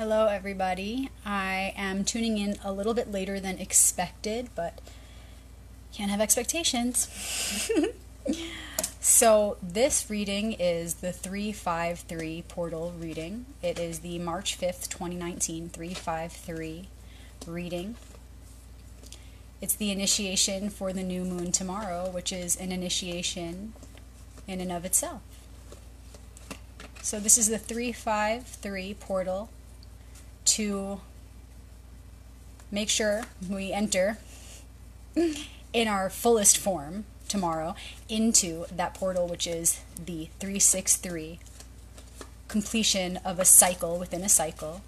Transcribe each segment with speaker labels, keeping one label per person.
Speaker 1: Hello, everybody. I am tuning in a little bit later than expected, but can't have expectations. So, this reading is the 353 portal reading. It is the March 5th, 2019 353 reading. It's the initiation for the new moon tomorrow, which is an initiation in and of itself. So, this is the 353 portal to make sure we enter in our fullest form tomorrow into that portal, which is the 363, completion of a cycle within a cycle,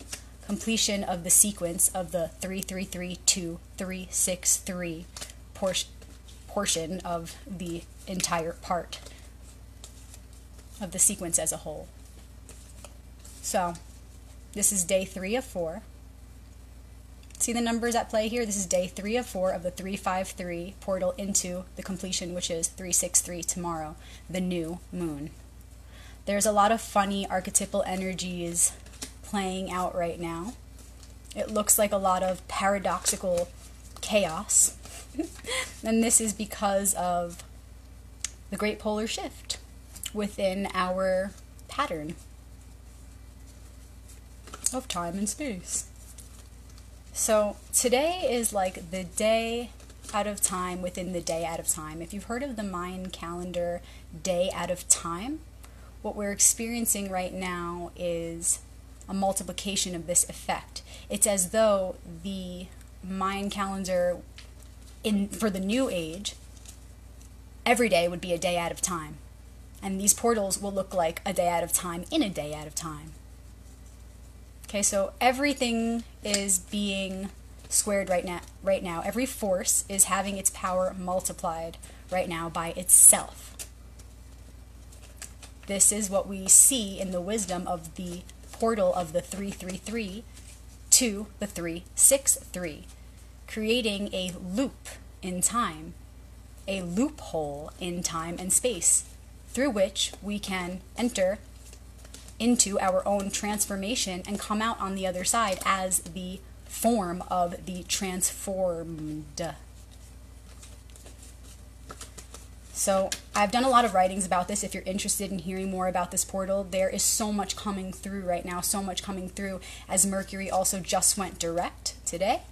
Speaker 1: completion of the sequence of the 333 to 363 portion of the entire part of the sequence as a whole. So this is day 3 of 4. See the numbers at play here? This is day 3 of 4 of the 353 portal into the completion, which is 363 tomorrow, the new moon. There's a lot of funny archetypal energies playing out right now. It looks like a lot of paradoxical chaos. And this is because of the great polar shift within our pattern of time and space. So today is like the day out of time within the day out of time. If you've heard of the Mayan calendar day out of time, what we're experiencing right now is a multiplication of this effect. It's as though the Mayan calendar for the new age, every day would be a day out of time. And these portals will look like a day out of time in a day out of time. Okay, so everything is being squared right now. Every force is having its power multiplied right now by itself. This is what we see in the wisdom of the portal of the 333 to the 363, creating a loop in time, a loophole in time and space, through which we can enter into our own transformation and come out on the other side as the form of the transformed. So I've done a lot of writings about this. If you're interested in hearing more about this portal, there is so much coming through right now, so much coming through, as Mercury also just went direct today.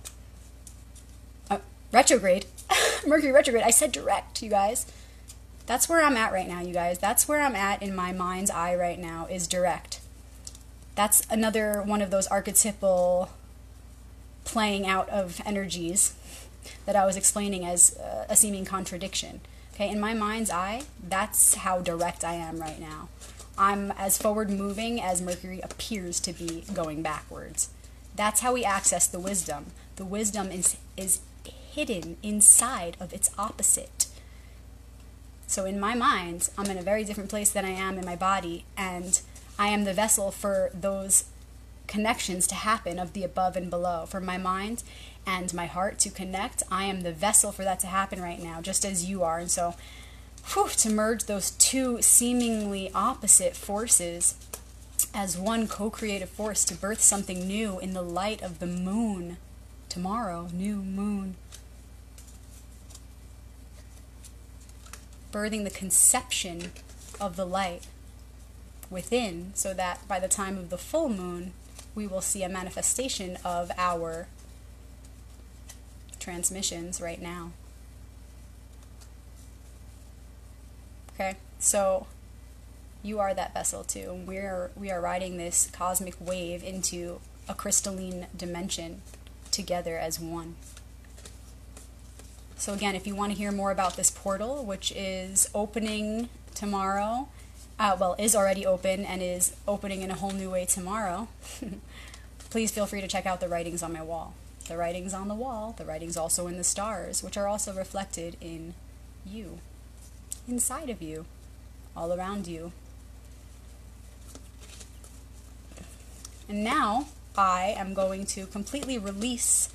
Speaker 1: Retrograde. Mercury retrograde. I said direct, you guys. That's where I'm at right now, you guys. That's where I'm at in my mind's eye right now, is direct. That's another one of those archetypal playing out of energies that I was explaining as a seeming contradiction. Okay, in my mind's eye, that's how direct I am right now. I'm as forward moving as Mercury appears to be going backwards. That's how we access the wisdom. The wisdom is hidden inside of its opposite. So in my mind, I'm in a very different place than I am in my body, and I am the vessel for those connections to happen of the above and below. For my mind and my heart to connect, I am the vessel for that to happen right now, just as you are. And so, to merge those two seemingly opposite forces as one co-creative force to birth something new in the light of the moon tomorrow, new moon. Birthing the conception of the light within, so that by the time of the full moon, we will see a manifestation of our transmissions right now. Okay, so you are that vessel too. We are riding this cosmic wave into a crystalline dimension together as one. So again, if you want to hear more about this portal, which is opening tomorrow, is already open and is opening in a whole new way tomorrow, please feel free to check out the writings on my wall. The writings on the wall, the writings also in the stars, which are also reflected in you, inside of you, all around you. And now I am going to completely release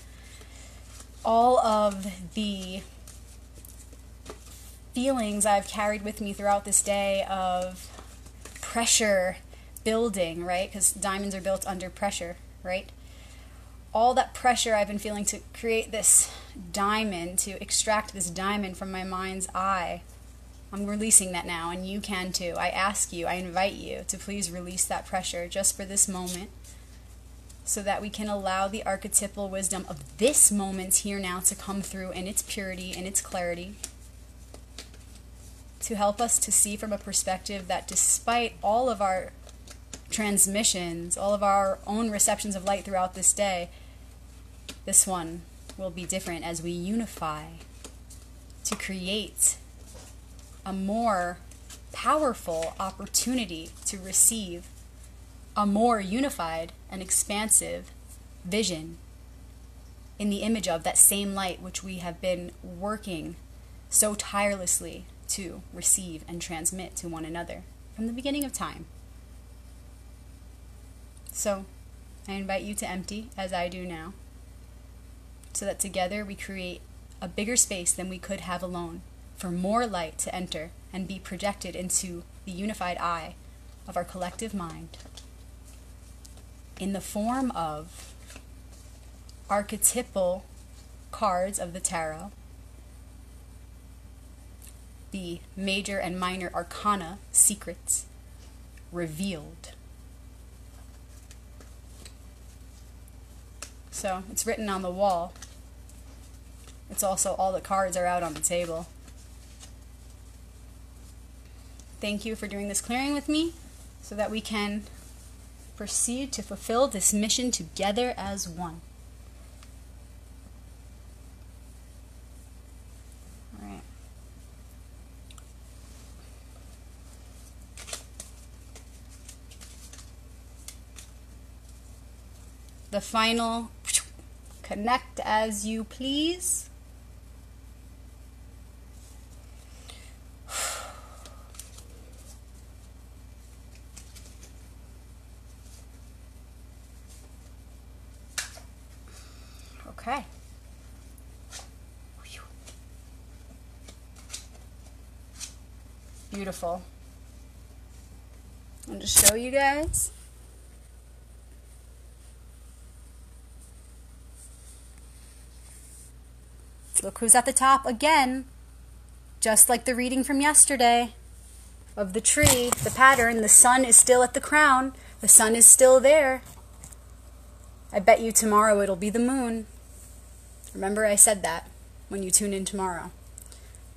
Speaker 1: all of the feelings I've carried with me throughout this day of pressure building, right? Because diamonds are built under pressure. right? All that pressure I've been feeling to create this diamond, to extract this diamond from my mind's eye, I'm releasing that now, and you can too. I ask you, I invite you to please release that pressure just for this moment, so that we can allow the archetypal wisdom of this moment here now to come through in its purity, in its clarity, to help us to see from a perspective that despite all of our transmissions, all of our own receptions of light throughout this day, this one will be different as we unify to create a more powerful opportunity to receive a more unified and expansive vision in the image of that same light which we have been working so tirelessly to receive and transmit to one another from the beginning of time. So, I invite you to empty, as I do now, so that together we create a bigger space than we could have alone, for more light to enter and be projected into the unified eye of our collective mind in the form of archetypal cards of the tarot, the major and minor arcana secrets revealed. So it's written on the wall. It's also all the cards are out on the table. Thank you for doing this clearing with me so that we can proceed to fulfill this mission together as one. All right. The final connect as you please. Okay. Beautiful. I'll just show you guys. Look who's at the top again. Just like the reading from yesterday of the tree, the pattern, the sun is still at the crown. The sun is still there. I bet you tomorrow it'll be the moon. Remember I said that when you tune in tomorrow.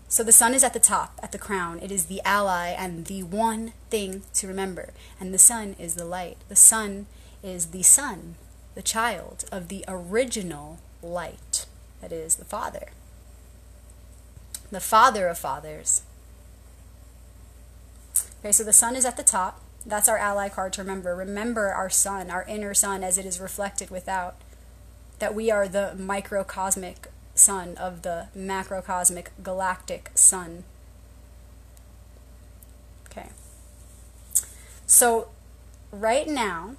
Speaker 1: So the sun is at the top, at the crown. It is the ally and the one thing to remember. And the sun is the light. The sun is the son, the child of the original light. That is the Father. The Father of fathers. Okay, so the sun is at the top. That's our ally card to remember. Remember our sun, our inner sun as it is reflected without. That we are the microcosmic sun of the macrocosmic galactic sun. Okay. So right now,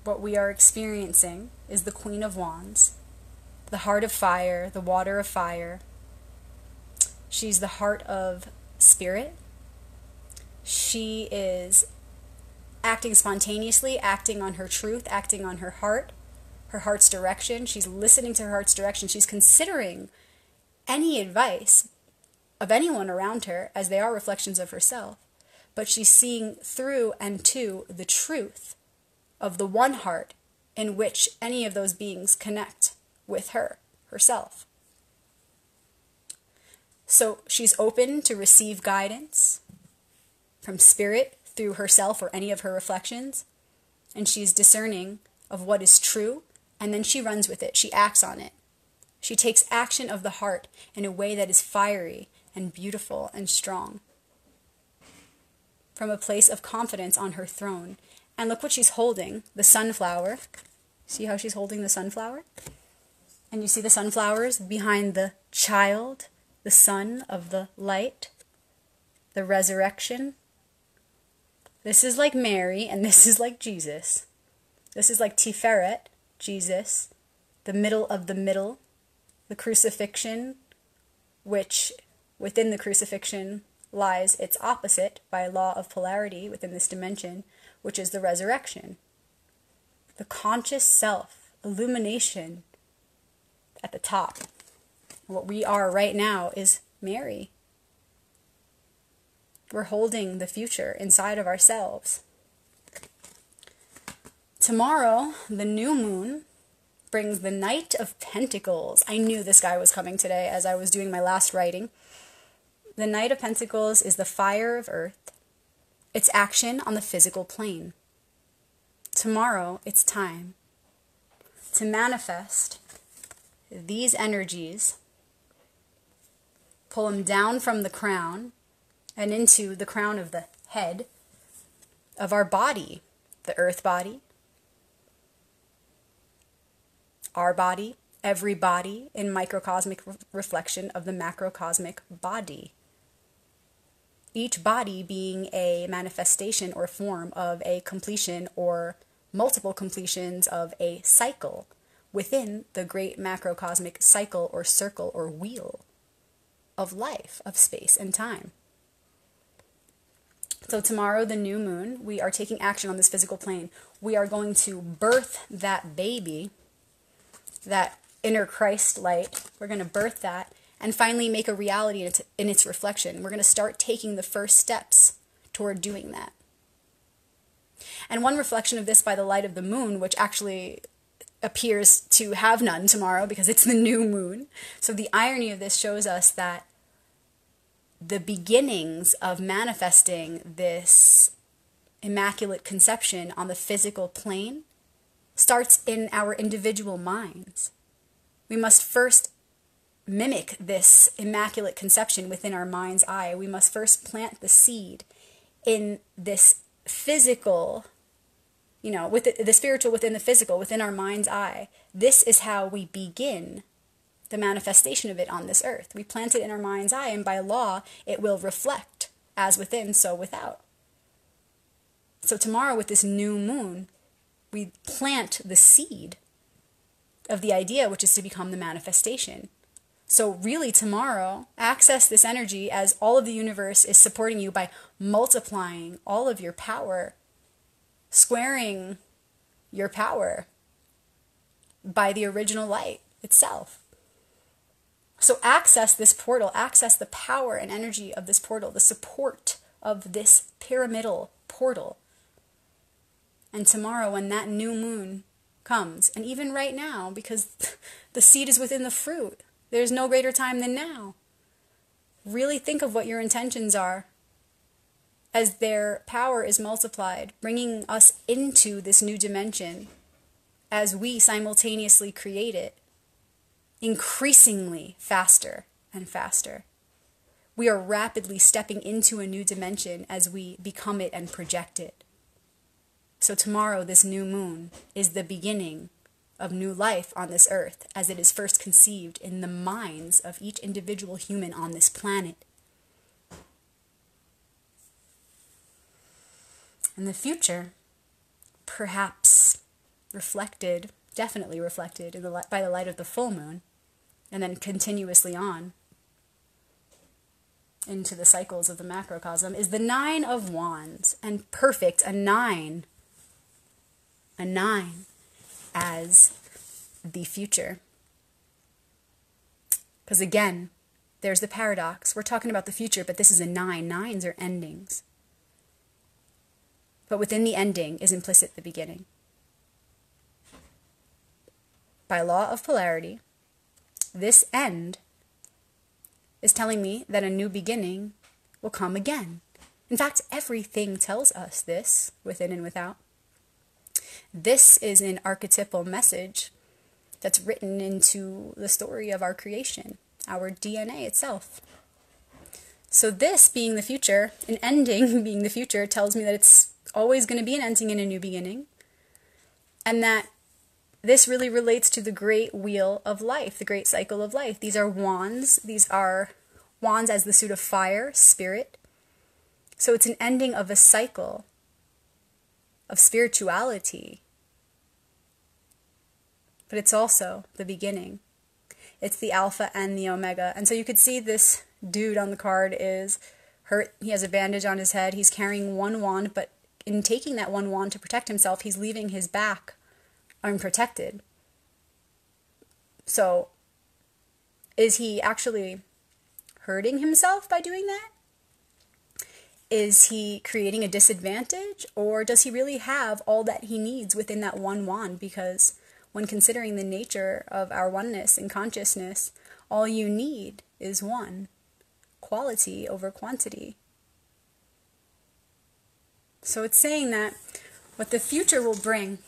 Speaker 1: what we are experiencing is the Queen of Wands. The heart of fire, the water of fire. She's the heart of spirit. She is acting spontaneously, acting on her truth, acting on her heart's direction. She's listening to her heart's direction. She's considering any advice of anyone around her as they are reflections of herself. But she's seeing through and to the truth of the one heart in which any of those beings connect with her, herself. So she's open to receive guidance from spirit through herself or any of her reflections, and she's discerning of what is true, and then she runs with it. She acts on it. She takes action of the heart in a way that is fiery and beautiful and strong, from a place of confidence on her throne. And look what she's holding, the sunflower. See how she's holding the sunflower? And you see the sunflowers behind the child, the son of the light, the resurrection. This is like Mary, and this is like Jesus. This is like Tiferet, Jesus, the middle of the middle, the crucifixion, which within the crucifixion lies its opposite by law of polarity within this dimension, which is the resurrection. the conscious self, illumination at the top. What we are right now is Mary. We're holding the future inside of ourselves. Tomorrow, the new moon brings the Knight of Pentacles. I knew this guy was coming today as I was doing my last writing. The Knight of Pentacles is the fire of earth. It's action on the physical plane. Tomorrow, it's time to manifest these energies, pull them down from the crown and into the crown of the head of our body, the earth body, our body, every body in microcosmic reflection of the macrocosmic body. Each body being a manifestation or form of a completion or multiple completions of a cycle within the great macrocosmic cycle or circle or wheel of life, of space and time. So tomorrow, the new moon, we are taking action on this physical plane. We are going to birth that baby, that inner Christ light. We're going to birth that and finally make a reality in its reflection. We're going to start taking the first steps toward doing that. And one reflection of this by the light of the moon, which actually appears to have none tomorrow because it's the new moon. So the irony of this shows us that the beginnings of manifesting this immaculate conception on the physical plane starts in our individual minds. We must first mimic this immaculate conception within our mind's eye. We must first plant the seed in this physical, with the spiritual within the physical, within our mind's eye. This is how we begin the manifestation of it on this earth. We plant it in our mind's eye, and by law, it will reflect as within, so without. So tomorrow with this new moon, we plant the seed of the idea, which is to become the manifestation. So really tomorrow, access this energy as all of the universe is supporting you by multiplying all of your power, squaring your power by the original light itself. So access this portal, access the power and energy of this portal, the support of this pyramidal portal. And tomorrow when that new moon comes, and even right now, because the seed is within the fruit, there's no greater time than now. Really think of what your intentions are as their power is multiplied, bringing us into this new dimension as we simultaneously create it, increasingly faster and faster. We are rapidly stepping into a new dimension as we become it and project it. So tomorrow, this new moon is the beginning of new life on this earth as it is first conceived in the minds of each individual human on this planet. In the future, perhaps reflected, definitely reflected by the light of the full moon, and then continuously on into the cycles of the macrocosm, is the 9 of Wands, and perfect, a 9 as the future. Because again, there's the paradox. We're talking about the future, but this is a 9. 9s are endings. But within the ending is implicit the beginning. By law of polarity, this end is telling me that a new beginning will come again. In fact, everything tells us this, within and without. This is an archetypal message that's written into the story of our creation, our DNA itself. So this being the future, an ending being the future, tells me that it's always going to be an ending and a new beginning. And that this really relates to the great wheel of life, the great cycle of life. These are wands. These are wands as the suit of fire, spirit. So it's an ending of a cycle of spirituality. But it's also the beginning. It's the alpha and the omega. And so you could see this dude on the card is hurt. He has a bandage on his head. He's carrying one wand, but in taking that one wand to protect himself, he's leaving his back unprotected. So, is he actually hurting himself by doing that? Is he creating a disadvantage, or does he really have all that he needs within that one wand? Because when considering the nature of our oneness and consciousness, all you need is one. Quality over quantity. So it's saying that what the future will bring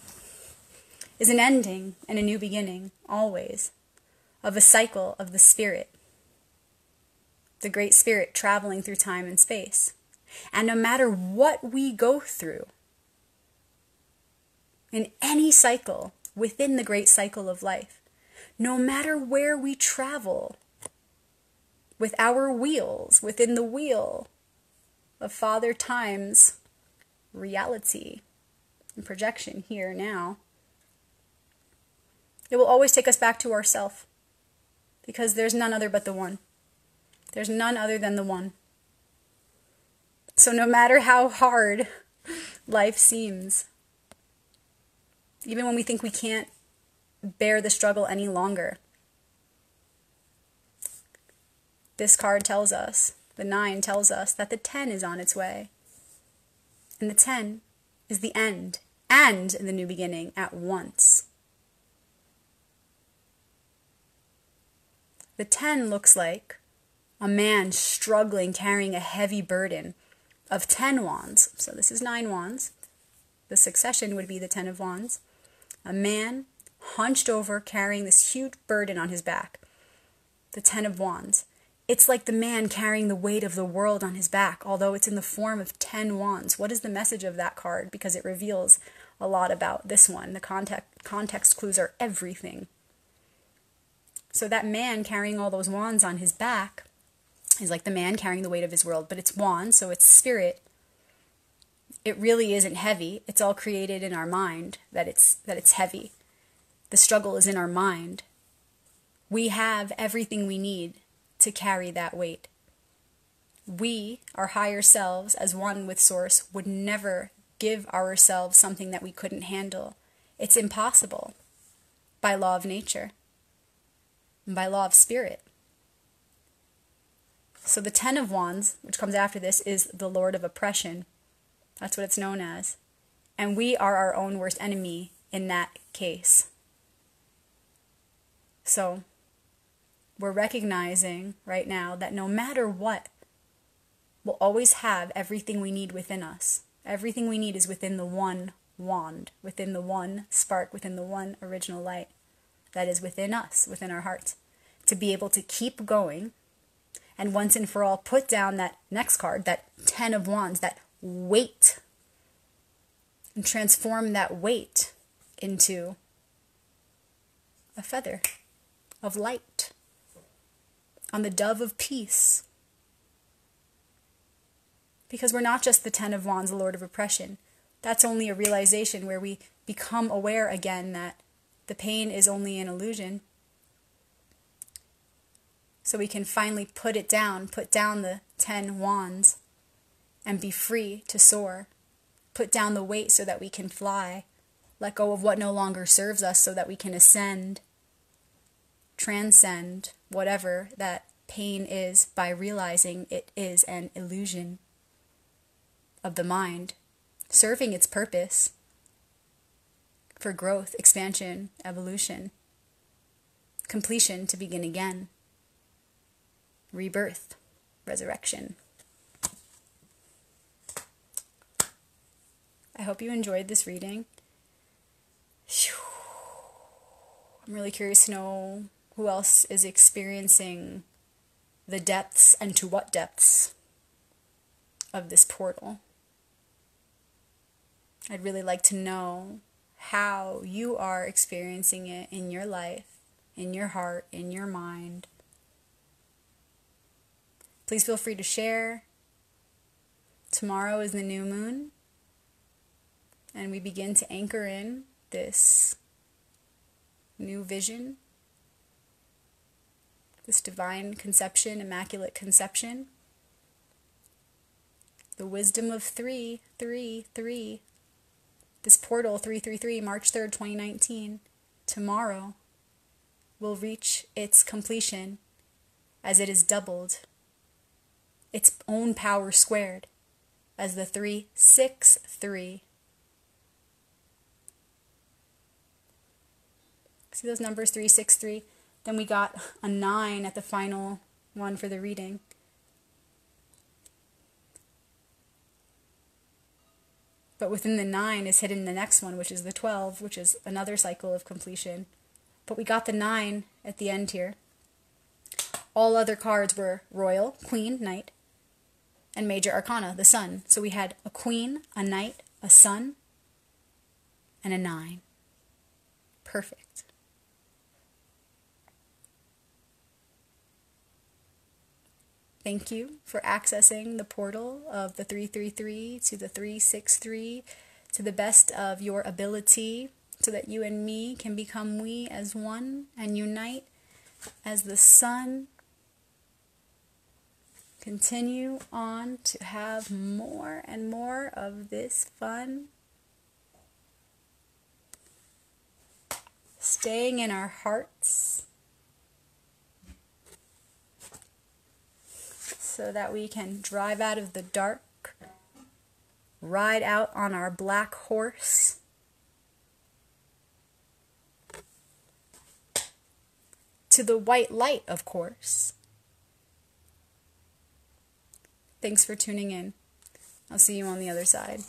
Speaker 1: is an ending and a new beginning, always, of a cycle of the Spirit. The Great Spirit traveling through time and space. And no matter what we go through, in any cycle within the great cycle of life, no matter where we travel with our wheels within the wheel of Father Time's reality and projection here now, it will always take us back to ourself, because there's none other but the one. There's none other than the one. So no matter how hard life seems, even when we think we can't bear the struggle any longer, this card tells us, the 9 tells us, that the 10 is on its way. And the 10 is the end and the new beginning at once. The 10 looks like a man struggling, carrying a heavy burden of 10 wands. So this is 9 wands. The succession would be the 10 of wands. A man hunched over, carrying this huge burden on his back. The 10 of wands. It's like the man carrying the weight of the world on his back, although it's in the form of 10 wands. What is the message of that card? Because it reveals a lot about this one. The context clues are everything. So that man carrying all those wands on his back is like the man carrying the weight of his world, but it's wands, so it's spirit. It really isn't heavy. It's all created in our mind that it's heavy. The struggle is in our mind. We have everything we need to carry that weight. We, our higher selves, as one with Source, would never give ourselves something that we couldn't handle. It's impossible by law of nature and by law of spirit. So the 10 of wands, which comes after this, is the Lord of oppression. That's what it's known as. And we are our own worst enemy in that case. So we're recognizing right now that no matter what, we'll always have everything we need within us. Everything we need is within the one wand, within the one spark, within the one original light that is within us, within our hearts, to be able to keep going and once and for all put down that next card, that 10 of wands, that weight, and transform that weight into a feather of light on the dove of peace. Because we're not just the 10 of wands, the Lord of oppression. That's only a realization where we become aware again that the pain is only an illusion. So we can finally put down the 10 wands and be free to soar. Put down the weight so that we can fly. Let go of what no longer serves us so that we can ascend, transcend whatever that pain is by realizing it is an illusion of the mind, serving its purpose for growth, expansion, evolution, completion to begin again, rebirth, resurrection. I hope you enjoyed this reading. I'm really curious to know who else is experiencing the depths, and to what depths, of this portal. I'd really like to know how you are experiencing it in your life, in your heart, in your mind. Please feel free to share. Tomorrow is the new moon, and we begin to anchor in this new vision, this divine conception, immaculate conception, the wisdom of 3, 3, 3, This portal 333, March 3rd, 2019, tomorrow will reach its completion as it is doubled, its own power squared, as the 363. See those numbers, 363? Then we got a 9 at the final one for the reading. But within the 9 is hidden the next one, which is the 12, which is another cycle of completion. But we got the 9 at the end here. All other cards were Royal, Queen, Knight, and Major Arcana, the Sun. So we had a Queen, a Knight, a Sun, and a 9. Perfect. Thank you for accessing the portal of the 333 to the 363 to the best of your ability, so that you and me can become we as one and unite as the sun. Continue on to have more and more of this fun. Staying in our hearts, so that we can drive out of the dark, ride out on our black horse, to the white light, of course. Thanks for tuning in. I'll see you on the other side.